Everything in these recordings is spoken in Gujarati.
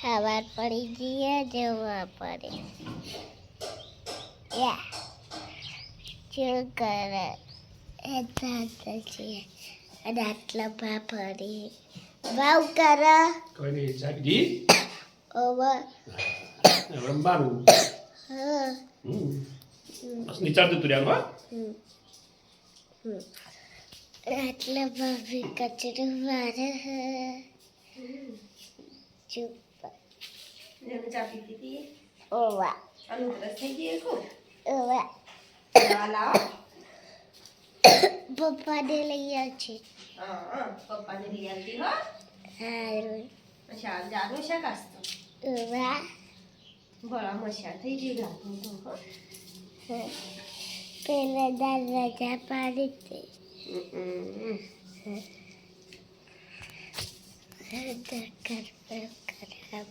ખબર પડી જઈએ જવા પડે યા શું કરે એ દાદા છે અને આટલા ભા પડી ભાવ કરે કોઈ નહીં સાબજી ઓવર રંબાનું હા બસ નીચાડતું તું રહ્યા આટલા ભાભી કચરો મારે ચૂપ ચા પીતી હતી ઓવા અને રસ થઈ ગઈ કો ઓવા દવા લાવો પપ્પાને લઈ આવ છે હા પપ્પાને લઈ આવતી હો સારું અચ્છા જાગો છે કાસ્તો ઓવા બળા મશા થઈ ગઈ ગાતું તો હો પેલા દાદ રજા પાડી હતી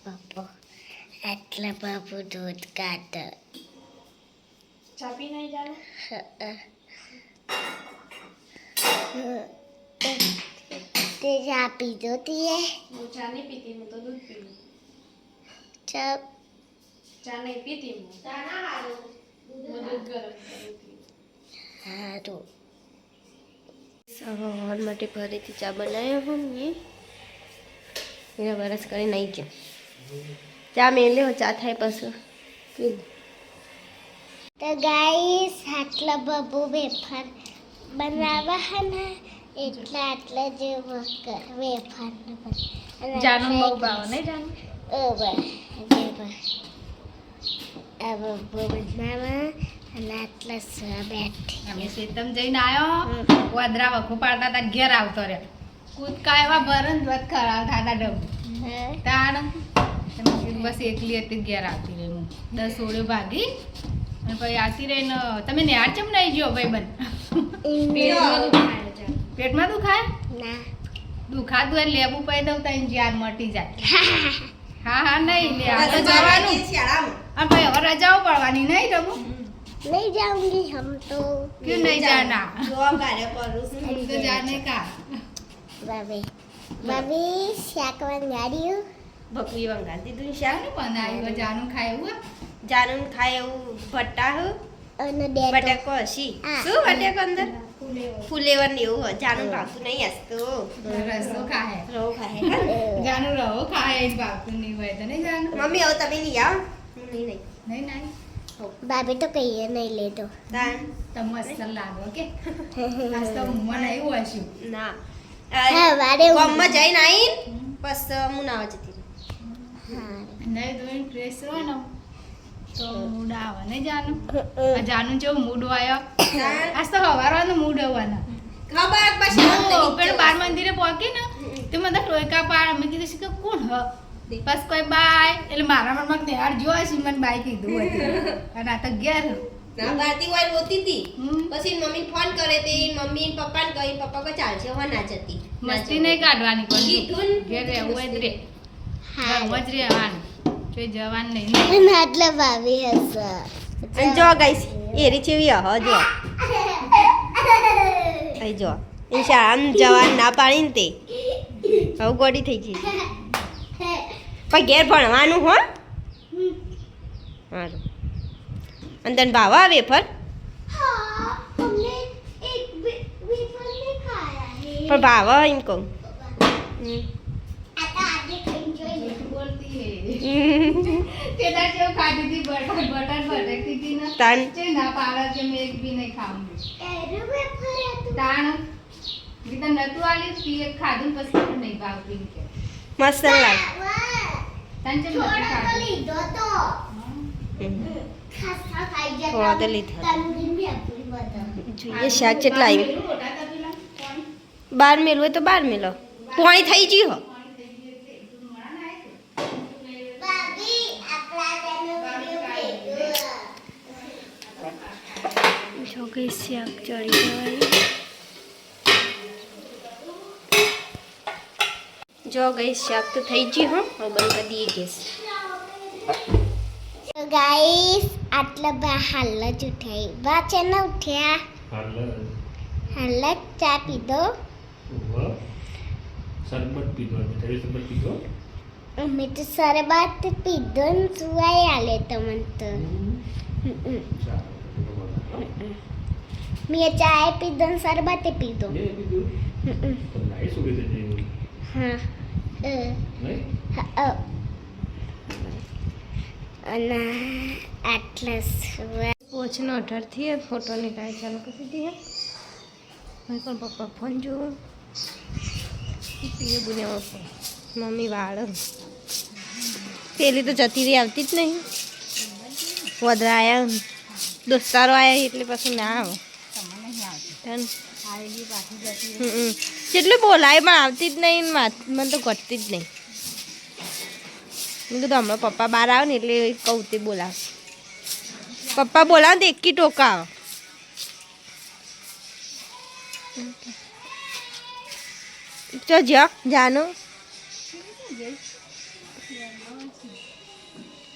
બાપુ આટલા બાપુ દૂધ કાઢે ચા પી નહીં જાવ તે ચા પીધો તીએ હું ચા નહીં પીતી હું તો દૂધ પીવું ચપ ચા નહીં પીતી હું ચા ના હારું હું દૂધ ગરમ કરું સારું સવાર માટે ફરીથી ચા બનાવ્યો હું ને એના વરસ કરી નહીં ગયો ચા મેલ્યો ચા થાય પછી તો ગાઈસ આટલા બાબુ વેફર બનાવવા હે ને એટલા આટલા જે વેફર જાનું બહુ ભાવ નહીં જાનું ઓવર આ બાબુ બનાવવા અને આટલા સ બેઠી અમે શેતમ જઈને આવ્યો વાદરા વખો પાડતા હતા ઘેર આવતો રહ્યો કૂદકા એવા ભરન દોત ખરાબ થતા ડબ તાણ બસ એકલી હતી ઘેર આવતી રહી હું 10 ઓળે ભાગી અને પછી આવતી રહીને તમે નેહાર ચમ નહીં ગયો ભાઈ બન પેટમાં દુખાય ના દુખાતું એટલે લેવું પડી દઉં તો જ્યાર મટી જાય હા નહીં લે આ તો જવાનું અને ભાઈ હવે રજાઓ પડવાની નહીં રમું नहीं जाऊंगी हम तो क्यों नहीं जाना કરું तो जाने का बाबी बाबी शाकवान गाड़ी બકરી વંગાતી તું શાક શાનું બનાવ્યું જાનું ખાય એવું જાનું ખાય એવું ભટ્ટા હું અને ડેટો બટાકો હશી હા. શું બટાકો અંદર ફુલેવર ને એવું જાનું ભાવતું નહીં હસતો રસો ખાય રહો ખાય હા? જાનું રહો ખાય જ બાપુ નહીં હોય તો નહીં જાનું મમ્મી હવે તમે નહીં આવો હું નહીં નહીં નહીં बाबी तो कहिए नहीं ले दो તાન તો મસ્ત લાગો કે આજ તો ઊંઘમાં નહીં હશું ના હા વારે ગામમાં જઈને આવીને બસ હું નાવા જતી રહી हाँ નહીં ધોઈને ફ્રેશ રહો ને તો મૂડ આવે નહીં જાનું આ જાનું જેવું મૂડ આવ્યો આજ તો સવારનો મૂડ આવવાનો ખબર પછી પણ બાર મંદિરે પહોંચી ને તો મને ટોયકા પાડ મેં કીધું છે કે કોણ હ બસ કોઈ બાય એટલે મારા મનમાં તહેવાર જોવા છે મને બાય કીધું હતું અને આ તો ઘેર ના ભારતી વાર રોતી હતી હમ. પછી મમ્મી ફોન કરે તે મમ્મી પપ્પાને કહી પપ્પા કોઈ ચાલશે હો ના જતી મસ્તી નહીં કાઢવાની પણ કીધું ને. ઘેર રહેવું જ રે हाँ ઘરમાં જ રહેવાનું કોઈ જવાનું નહીં मतलब भाभी है सर અને જો ગાઈસ એરી ચેવી હો જો અહીં જો એ શાળામાં જવાનું ના પાડી ને તે હવે ગોડી થઈ ગઈ પણ ઘેર ભણવાનું હો સારું અને તને ભાવ આવે ફર हाँ हमने एक वेफर नहीं खाया है પણ ભાવ એમ કહું आता आगे कहीं જોઈએ બોલતી હે તેના જેવું ખાધી હતી બટર ભટકતી હતી ને તાન જે ના પાડા કે મેં એક બી નહીં ખાવું એરું વેફર હતું તાણ ગીતા નતું આલી તી એક ખાધું પછી મને નહીં ભાવતી કે મસ્ત લાગે તાન ચમ નથી થોડો તો ખાધું લીધો તો ખાસા ખાઈ ગયા થોડો તો લીધો. તંદુરી બી આપી બધા જોઈએ શાક કેટલા આવ્યું મોટા તપેલા પાણી બાર મેલું હોય તો બાર મેલો પોણી થઈ ગયું હો બાબી આપણા તેનો વિડિયો જો કઈ શાક ચડી જવાય જો ગઈ શાક તો થઈ ગયું હો હવે બંધ કરી દઈએ ગેસ તો ગાઈસ આટલા બા હાલ જ ઉઠાઈ બા છે ને ઉઠ્યા હાલ જ ચા પીધો શરબત પીધો મીઠાઈ શરબત પીધો અમે તો શરબત પીધો ને સુવાઈ આલે તમને તો મેં ચાય પીધો ને શરબત પીધો હા અને આટલા પોચનો 18 થી ફોટો નીકાળી ચાલુ કરી દીધી મેં પણ પપ્પા ફોન જોઉં પીએ બુને મમ્મી વાળ પેલી તો જતી રહી આવતી જ નહીં વધરા આવ્યા દોસ્તારો આવ્યા એટલે પછી ના આવે જેટલું બોલાય પણ આવતી જ નહીં મને તો ઘટતી જ નહીં મેં કીધું હમણાં પપ્પા બહાર આવે ને એટલે કહું તે બોલાવ પપ્પા બોલાવ તો એકી ટોકા આવે ચો જાનો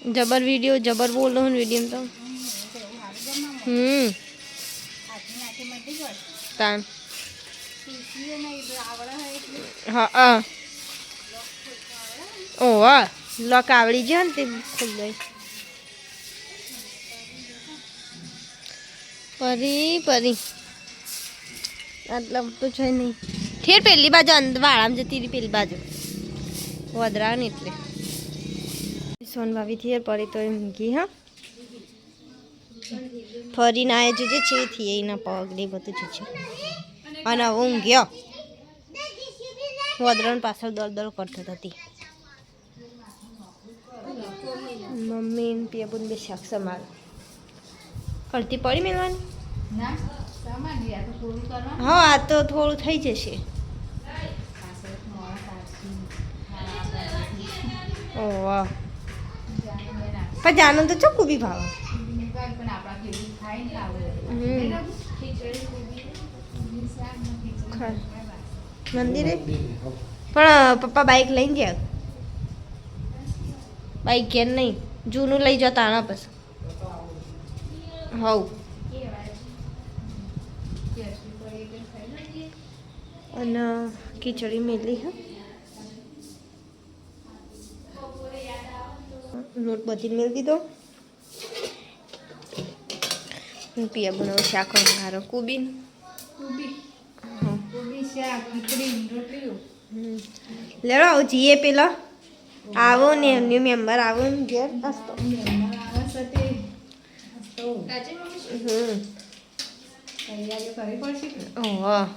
જબર વીડિયો જબર બોલો હું વીડિયો તો તાન હા ઓહ લોક આવડી જાય ને તે ખૂબ ગઈ પરી આટલા તો છે નહીં ઠેર પેલી બાજુ અંદર વાળામાં જતી રહી પેલી બાજુ વધરા ને એટલે સોનભાવી થી પડી તો એમ ગઈ હા ફરીને આવ્યા જોજે છે થી એના પગને બધું છે અને હવે ઊંઘ્યો વધરણ પાછળ દળ કરતો હતી મમ્મી ને પિયાબુન બે શાક સમાર અડધી પડી મેળવાની હા આ તો થોડું થઈ જશે ઓહ પણ જાનું તો ચોખ્ખું બી ભાવ મંદિરે પણ પપ્પા બાઈક લઈને ગયા બાઈક ઘેર નહીં જૂનું લઈ જતા આના પછી હવ અને ખીચડી મેલી હા લોટ બધી મેળ દીધો પિયા બનાવ શાક અંગારો કુબીન લેડો આવું જઈએ પેલા આવો ને એમની મેમ્બર આવો ને ઘેર નાસ્તો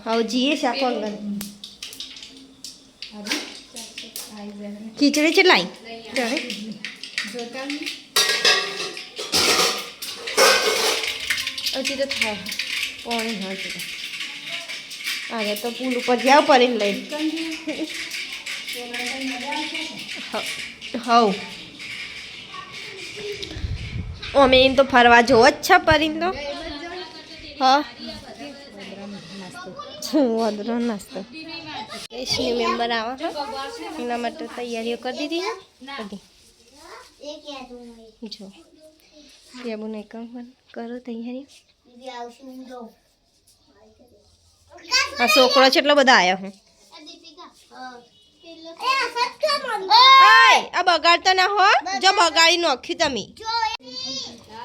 આવું જઈએ શાક અંગાર ખીચડી છે લાઈ હજી તો થાય પાણી હોય છે અરે તો પુલ ઉપર જાવ પડીને લઈ હવ અમે એમ તો ફરવા જોવો જ છે પરીને તો હા વધરો નાસ્તો એસની મેમ્બર આવે છે એના માટે તૈયારીઓ કરી દીધી છે બધી જો યાબુ નહીં કરો તૈયારી આ છોકરો છે એટલો બધા આવ્યા હું આ બગાડતો ના હો જો બગાડી નાખ્યું તમે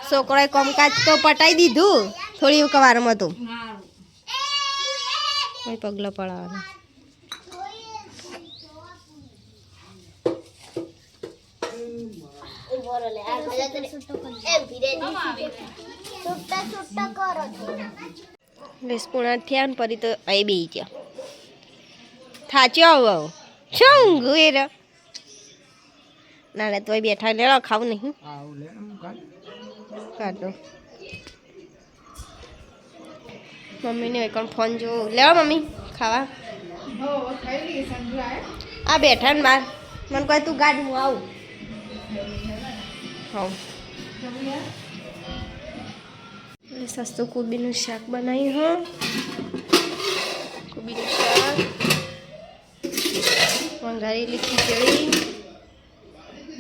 છોકરાએ કામકાજ તો પટાઈ દીધું થોડી વારમાં તો પગલો પડાવવાનો પૂણા થયા ને પરી તો અહીં બે ગયા થાચ્યો આવો શું ઊંઘું એ ના તો બેઠા લેવા ખાવું નહીં કાઢો મમ્મીને કોઈ ફોન જો લેવા મમ્મી ખાવા આ બેઠા ને બાર મને કહે તું ગાડી હું આવું હા સસ્તું કોબીનું શાક બનાવ્યું હા કોબીનું શાક વઘારેલી ખીચડી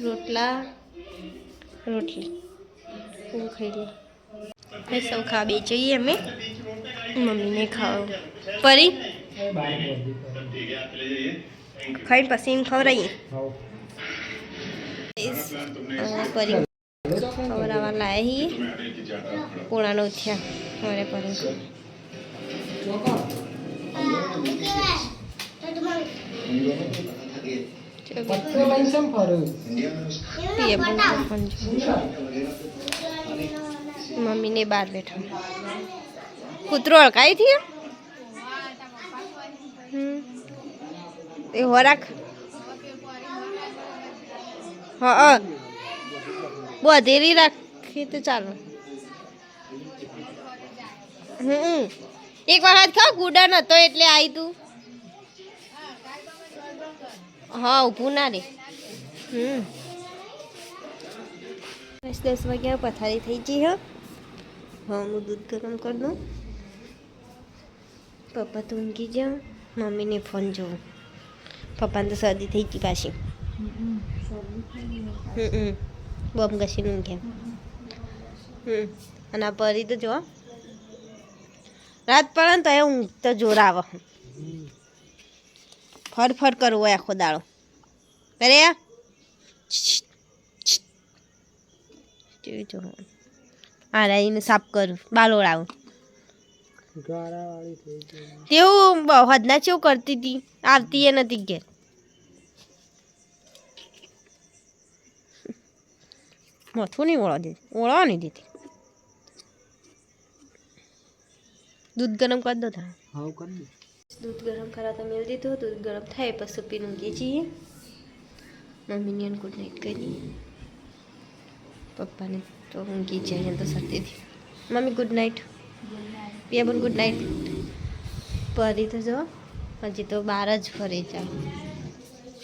રોટલા રોટલી હું ખાઈ લઈ સૌ ખા બે જઈએ અમે મમ્મીને ખાવ પરી ખાઈ પછી એમ ખવડાવીએ પરી ખવડાવવા લાયા હી પોળાનો થયા મારે પરી મમ્મીને બહાર બેઠા કૂતરો અળકાઈ થી એ હોરાક હા બધેરી રાખી તો ચાલો એક વખત ખાવ ગુડા નતો એટલે આવી તું હા ઊભું ના રે 10 વાગ્યા પથારી થઈ ગઈ હા હું દૂધ ગરમ કરી દઉં પપ્પા તો ઊંઘી જાઉં મમ્મીને ફોન જોઉં પપ્પાને તો શરદી થઈ ગઈ પાછી બોમ્બ ઘસીને ઊંઘ્યા અને આ પરી તો જો રાત પડે ને તો એ ઊંઘ તો જોર આવે ફરફર કરવો હોય આખો દાડો અરે જો આને સાફ કરું બાલ ઓળાવું તેવું હદના ચેવું કરતી હતી આવતી એ નથી ઘેર માથું નહીં ઓળવા નહીં દીધી દૂધ ગરમ કરી દો દૂધ ગરમ કરા તો મેળ દીધું દૂધ ગરમ થાય પછી પીને ઊંઘીએ છીએ મમ્મીની એને ગુડ નાઇટ કરી પપ્પાને તો ઊંઘી જાય તો શરદીથી મમ્મી ગુડ નાઇટ પિયા બોલ ગુડ નાઇટ પરી તો જો હજી તો બહાર જ ફરે જાય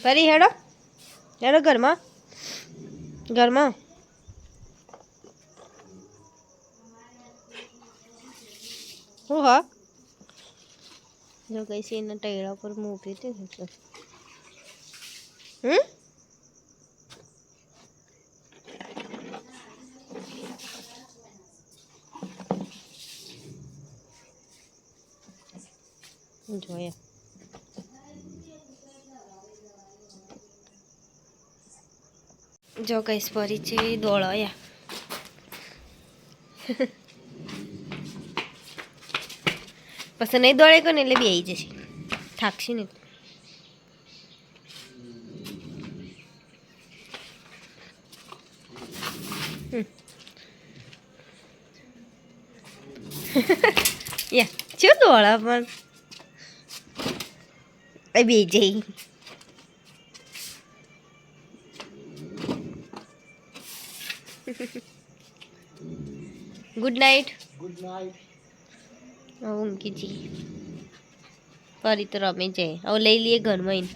પરી હેડો હેડો ઘરમાં હું હા જો કઈ છે એના ટેડા પર હું ઊભી હતી એટલે જોઈએ જો કઈ પરી છે દોડાયા પછી નહીં દોડે કોને એટલે બી આવી જશે થાકશે ને યા શું દોડા પણ બે જઈ ગુડ નાઇટ ઊંઘી જી ફરી તો રમે જાય હવે લઈ લઈએ ઘરમાં